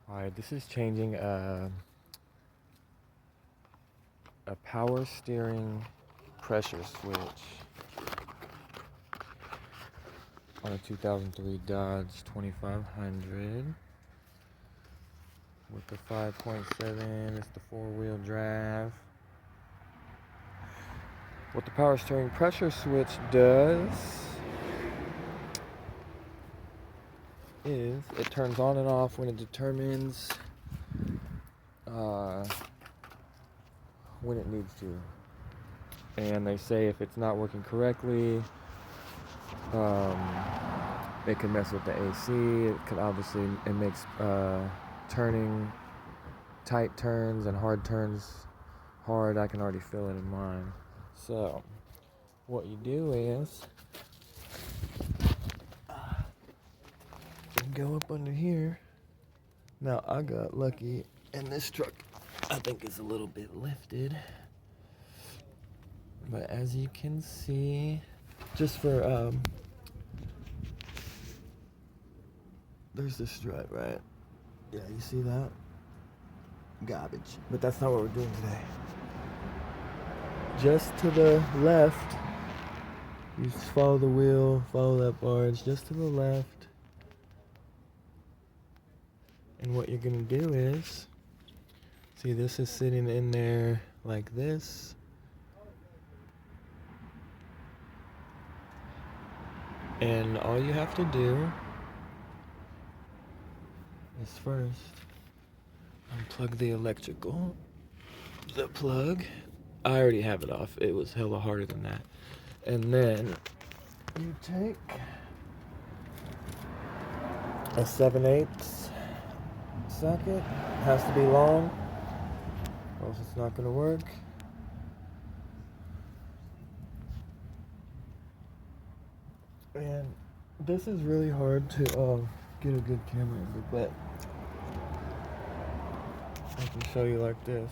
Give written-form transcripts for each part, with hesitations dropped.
Alright, this is changing a power steering pressure switch on a 2003 Dodge 2500 with the 5.7. It's the four-wheel drive. What the power steering pressure switch does is it turns on and off when it determines when it needs to. And they say if it's not working correctly, it can mess with the AC. It could obviously, it makes turning tight turns and hard turns hard. I can already feel it in mine. So what you do is you go up under here. Now I got lucky and this truck I think is a little bit lifted, but as you can see, just for there's the strut, right? Yeah, you see that? Garbage. But that's not what we're doing today. Just to the left, you just follow the wheel, follow that barge, just to the left. And what you're gonna do is, see, this is sitting in there like this. And all you have to do is first unplug the plug. I already have it off. It was hella harder than that. And then you take a 7/8 socket. Has to be long, or else it's not gonna work. And this is really hard to get a good camera angle, but I can show you like this.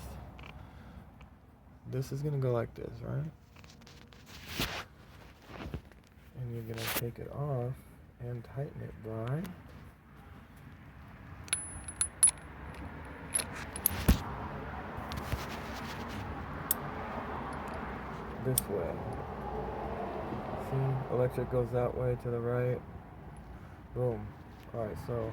This is gonna go like this, right? And you're gonna take it off and tighten it by this way. See, electric goes that way to the right. Boom. Alright, so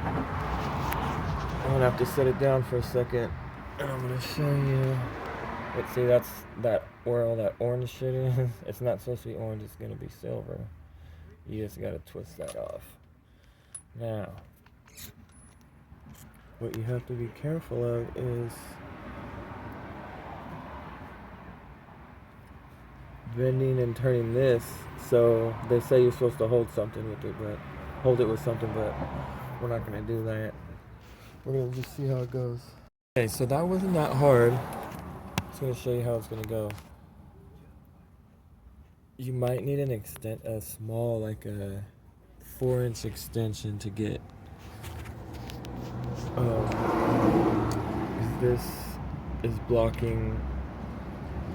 I'm gonna have to set it down for a second, and I'm gonna show you. Let's see, that's where all that orange shit is. It's not supposed to be orange, it's gonna be silver. You just gotta twist that off. Now, what you have to be careful of is bending and turning this. So they say you're supposed to hold something with it, but hold it with something, but we're not gonna do that. We're gonna just see how it goes. Okay, so that wasn't that hard. Just gonna show you how it's gonna go. You might need a small, like a 4-inch extension to get. This is blocking,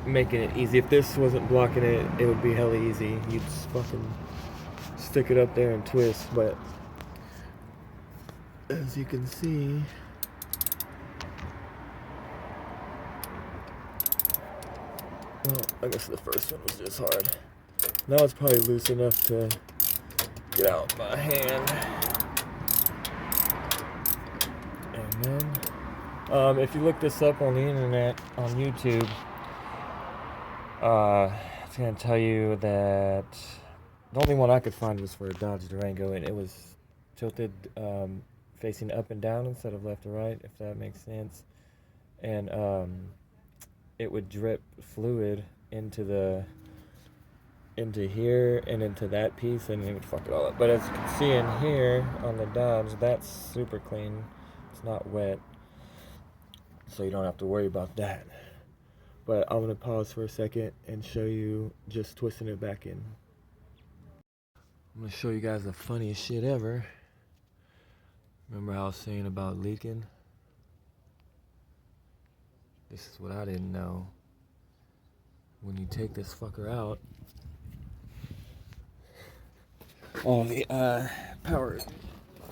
making it easy. If this wasn't blocking it, it would be hella easy. You'd just fucking stick it up there and twist. But as you can see, well, I guess the first one was just hard. Now it's probably loose enough to get out my hand. And then, if you look this up on the internet, on YouTube, it's gonna tell you that the only one I could find was for a Dodge Durango, and it was tilted facing up and down instead of left to right, if that makes sense. And it would drip fluid into here and into that piece, and it would fuck it all up. But as you can see in here on the Dodge, that's super clean. It's not wet, so you don't have to worry about that. But I'm gonna pause for a second and show you just twisting it back in. I'm gonna show you guys the funniest shit ever. Remember how I was saying about leaking? This is what I didn't know. When you take this fucker out, all the power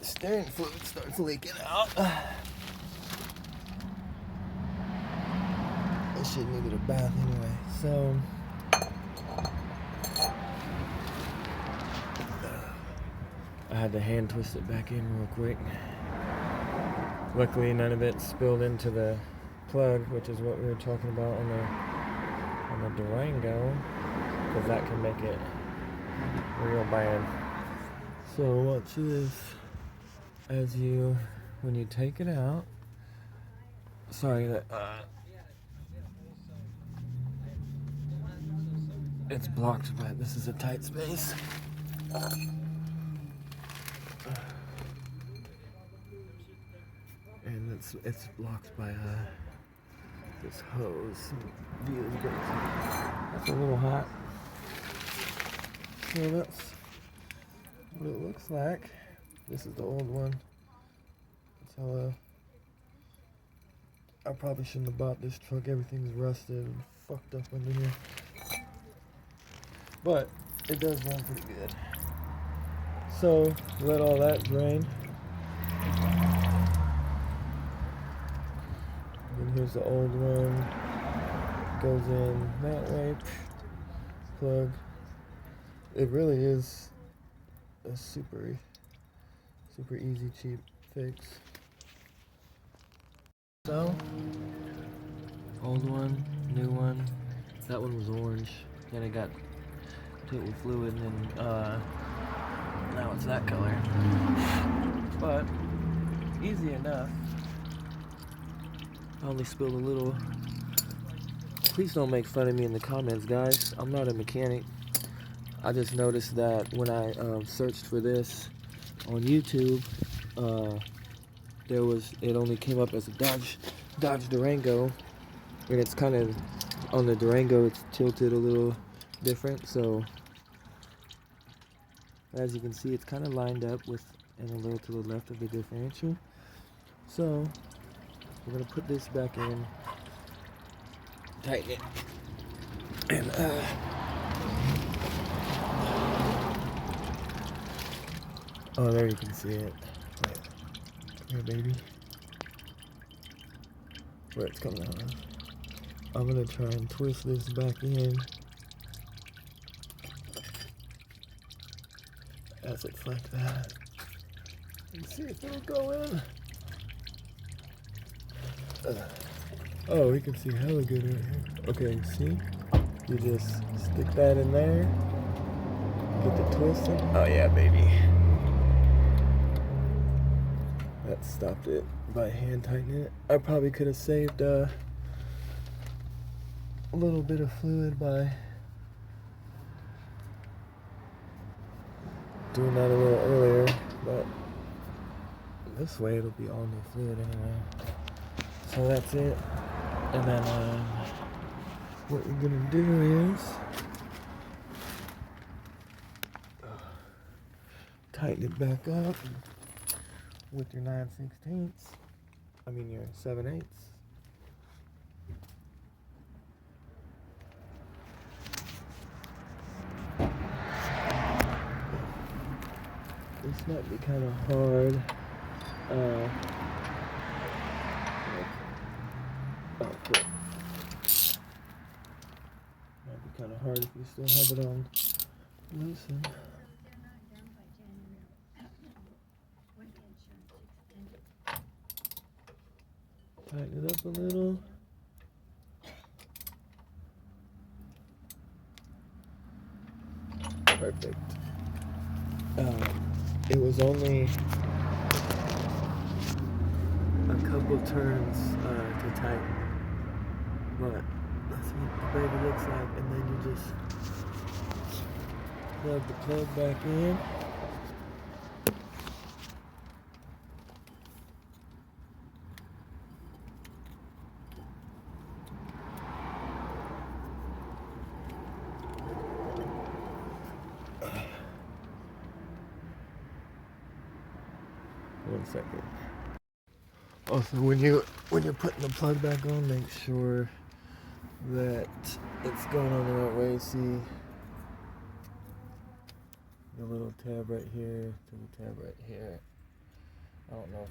steering fluid starts leaking out. I should needed a bath anyway. So I had to hand twist it back in real quick. Luckily, none of it spilled into the plug, which is what we were talking about on the Durango, because that can make it real bad. So watch this. When you take it out. Sorry that it's blocked, but this is a tight space. And it's blocked by this hose. View is great. That's a little hot. So that's what it looks like. This is the old one. So I probably shouldn't have bought this truck. Everything's rusted and fucked up under here. But it does run pretty good. So let all that drain. And here's the old one. Goes in that way. Plug. It really is a super easy, cheap fix. So, old one, new one. That one was orange. Then it got hit with fluid, and now it's that color. But easy enough. I only spilled a little. Please don't make fun of me in the comments, guys. I'm not a mechanic. I just noticed that when I searched for this on YouTube, it only came up as a Dodge Durango, and it's kind of on the Durango, it's tilted a little different. So as you can see, it's kind of lined up with and a little to the left of the differential. So we're gonna put this back in, tighten it, and oh, there you can see it. Wait. Here, baby. Where it's coming out of. I'm gonna try and twist this back in as it's like that. And see if it'll go in. Oh, we can see hella good right here. Okay, see? You just stick that in there. Get the twist in. Oh yeah, baby. That stopped it by hand tightening it. I probably could have saved a little bit of fluid by doing that a little earlier, but this way it'll be all new fluid anyway. So that's it. And then what you're gonna do is tighten it back up with your 9/16. I mean your 7/8. This might be kind of hard. Might be kind of hard if you still have it on loosen. Tighten it up a little. Perfect. It was only a couple turns to tighten, but that's what the baby looks like. And then you just plug the plug back in. One second. Also, when you're putting the plug back on, make sure that it's going on the right way. See the little tab right here to the tab right here. I don't know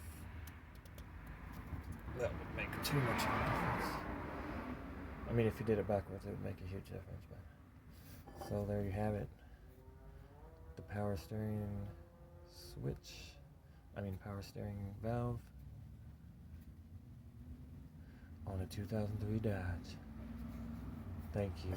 if that would make too much of a difference. I mean, if you did it backwards, it would make a huge difference. But so there you have it. The power steering switch. Power steering valve on a 2003 Dodge. Thank you.